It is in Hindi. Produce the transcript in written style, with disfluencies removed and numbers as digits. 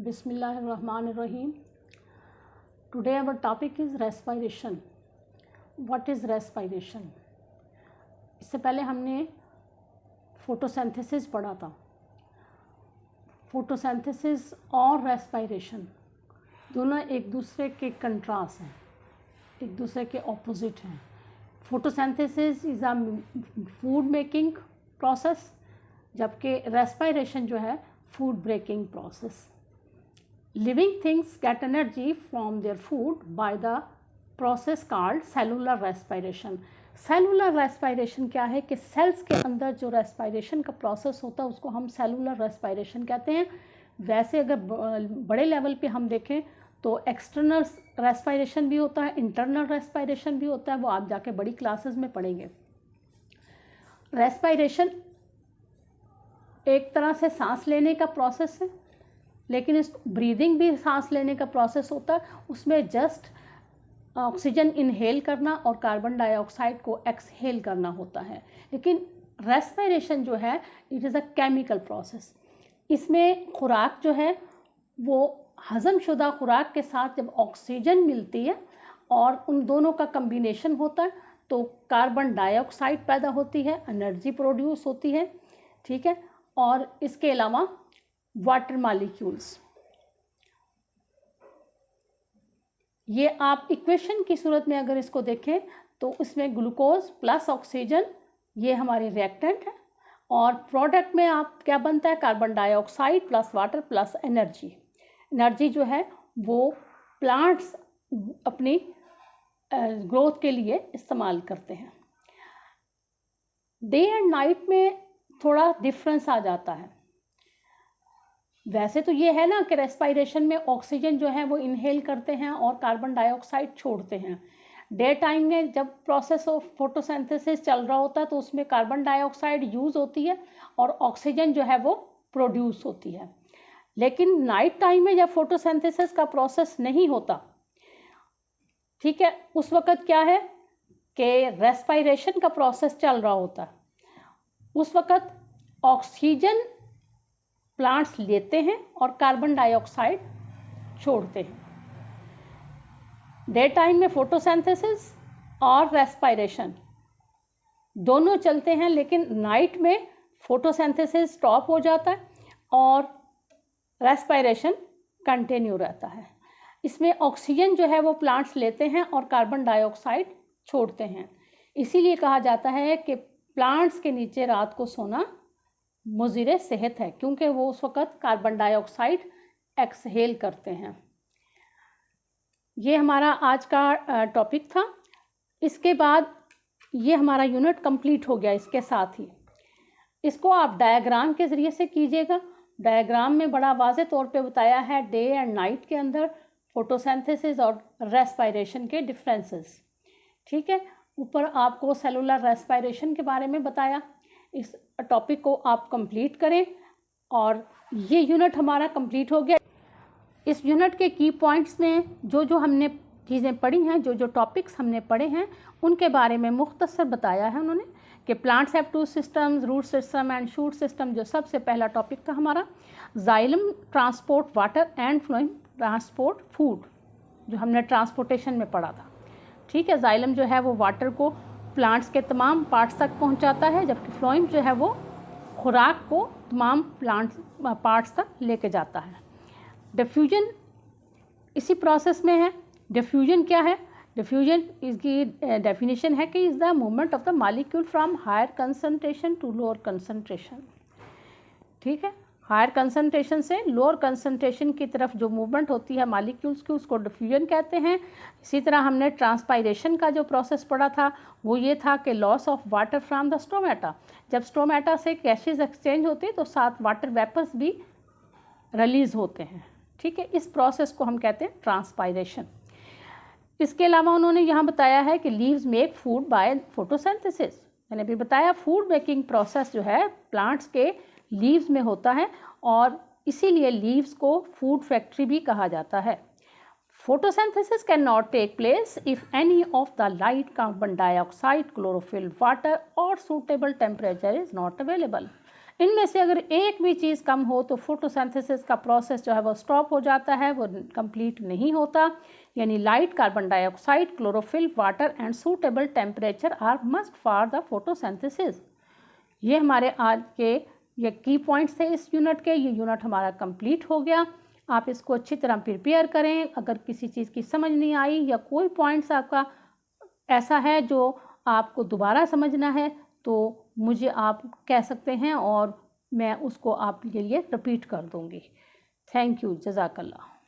Bismillahirrahmanirrahim. Today our topic is respiration. What is respiration? इससे पहले हमने फोटोसिंथेसिस पढ़ा था. फोटोसिंथेसिस और रेस्पिरेशन दोनों एक दूसरे के कंट्रास्ट हैं, एक दूसरे के ऑपोजिट हैं. Photosynthesis is a food making process, जबकि रेस्पिरेशन जो है food breaking process. Living things get energy from their food by the process called cellular respiration. Cellular respiration क्या है कि सेल्स के अंदर जो रेस्पिरेशन का प्रोसेस होता है उसको हम सेलुलर रेस्पिरेशन कहते हैं. वैसे अगर बड़े लेवल पे हम देखें तो एक्सटर्नल रेस्पिरेशन भी होता है, इंटरनल रेस्पिरेशन भी होता है, वो आप जाके बड़ी क्लासेस में पढ़ेंगे. रेस्पिरेशन एक तरह से सांस लेने का प्रोसेस है, लेकिन इस ब्रीदिंग भी सांस लेने का प्रोसेस होता है. उसमें जस्ट ऑक्सीजन इनहेल करना और कार्बन डाइऑक्साइड को एक्सहेल करना होता है. लेकिन रेस्पिरेशन जो है it is a chemical process. इसमें खुराक जो है वो हज़म शुदा खुराक के साथ जब ऑक्सीजन मिलती है और उन दोनों का कम्बिनेशन होता है तो कार्बन डाइऑक्साइड पैदा होती है, एनर्जी प्रोड्यूस होती है. ठीक है. और इसके अलावा वाटर मॉलिक्यूल्स, ये आप इक्वेशन की सूरत में अगर इसको देखें तो इसमें ग्लूकोज प्लस ऑक्सीजन ये हमारे रिएक्टेंट है और प्रोडक्ट में आप क्या बनता है, carbon dioxide plus water plus energy. Energy जो है वो प्लांट्स अपनी ग्रोथ के लिए इस्तेमाल करते हैं. डे एंड नाइट में थोड़ा डिफरेंस आ जाता है. वैसे तो ये है ना कि रेस्पिरेशन में ऑक्सीजन जो है वो इनहेल करते हैं और कार्बन डाइऑक्साइड छोड़ते हैं. डे टाइम में जब प्रोसेस ऑफ फोटोसिंथेसिस चल रहा होता है तो उसमें कार्बन डाइऑक्साइड यूज़ होती है और ऑक्सीजन जो है वो प्रोड्यूस होती है. लेकिन नाइट टाइम में जब फोटोसिंथेसिस का प्रोसेस नहीं होता, ठीक है, उस वक़्त क्या है कि रेस्पिरेशन का प्रोसेस चल रहा होता है. उस वक़्त ऑक्सीजन प्लांट्स लेते हैं और कार्बन डाइऑक्साइड छोड़ते हैं. डे टाइम में फोटोसिंथेसिस और रेस्पिरेशन दोनों चलते हैं, लेकिन नाइट में फोटोसिंथेसिस स्टॉप हो जाता है और रेस्पिरेशन कंटिन्यू रहता है. इसमें ऑक्सीजन जो है वो प्लांट्स लेते हैं और कार्बन डाइऑक्साइड छोड़ते हैं. इसीलिए कहा जाता है कि प्लांट्स के नीचे रात को सोना मुज़िर सेहत है, क्योंकि वो उस वक़्त कार्बन डाइऑक्साइड एक्सहेल करते हैं. ये हमारा आज का टॉपिक था. इसके बाद ये हमारा यूनिट कंप्लीट हो गया. इसके साथ ही इसको आप डायग्राम के ज़रिए से कीजिएगा. डायग्राम में बड़ा वाज़े तौर पे बताया है डे एंड नाइट के अंदर फोटोसिंथेसिस और रेस्पिरेशन के डिफरेंसेस. ठीक है. ऊपर आपको सेलुलर रेस्पिरेशन के बारे में बताया. इस टॉपिक को आप कंप्लीट करें और ये यूनिट हमारा कंप्लीट हो गया. इस यूनिट के की पॉइंट्स में जो हमने चीज़ें पढ़ी हैं, जो टॉपिक्स हमने पढ़े हैं, उनके बारे में मुख्तसर बताया है उन्होंने कि plants have two systems, root system and shoot system. जो सबसे पहला टॉपिक था हमारा xylem transport water and phloem transport food, जो हमने ट्रांसपोर्टेशन में पढ़ा था. ठीक है. जाइलम जो है वो वाटर को प्लांट्स के तमाम पार्ट्स तक पहुंचाता है, जबकि फ्लोएम जो है वो खुराक को तमाम प्लांट्स पार्ट्स तक लेके जाता है. डिफ्यूजन इसी प्रोसेस में है. डिफ्यूजन क्या है? डिफ्यूजन इसकी डेफिनेशन है कि is the movement of the molecule from higher concentration to lower concentration. ठीक है. हायर कंसंट्रेशन से लोअर कंसंट्रेशन की तरफ जो मूवमेंट होती है मॉलिक्यूल्स की, उसको डिफ्यूजन कहते हैं. इसी तरह हमने ट्रांसपायरेशन का जो प्रोसेस पढ़ा था वो ये था कि loss of water from the stomata. जब स्टोमेटा से गैसेस एक्सचेंज होते हैं तो साथ वाटर वेपर्स भी रिलीज़ होते हैं. ठीक है. इस प्रोसेस को हम कहते हैं ट्रांसपायरेशन. इसके अलावा उन्होंने यहाँ बताया है कि leaves make food by photosynthesis. मैंने भी बताया फूड मेकिंग प्रोसेस जो है प्लांट्स के लीव्स में होता है और इसीलिए लीव्स को फूड फैक्ट्री भी कहा जाता है. Photosynthesis can not take place if any of the light, carbon dioxide, chlorophyll, water और suitable temperature is not available. इनमें से अगर एक भी चीज़ कम हो तो फोटोसिंथेसिस का प्रोसेस जो है वो स्टॉप हो जाता है, वो कंप्लीट नहीं होता। यानी light, carbon dioxide, chlorophyll, water and suitable temperature are must for the photosynthesis. ये हमारे आज के ये की पॉइंट्स थे इस यूनिट के। ये यूनिट हमारा कंप्लीट हो गया। आप इसको अच्छी तरह प्रिपेयर करें। अगर किसी चीज़ की समझ नहीं आई या कोई पॉइंट्स आपका ऐसा है जो आपको दोबारा समझना है तो मुझे आप कह सकते हैं और मैं उसको आपके लिए रिपीट कर दूंगी। थैंक यू, जज़ाकल्लाह।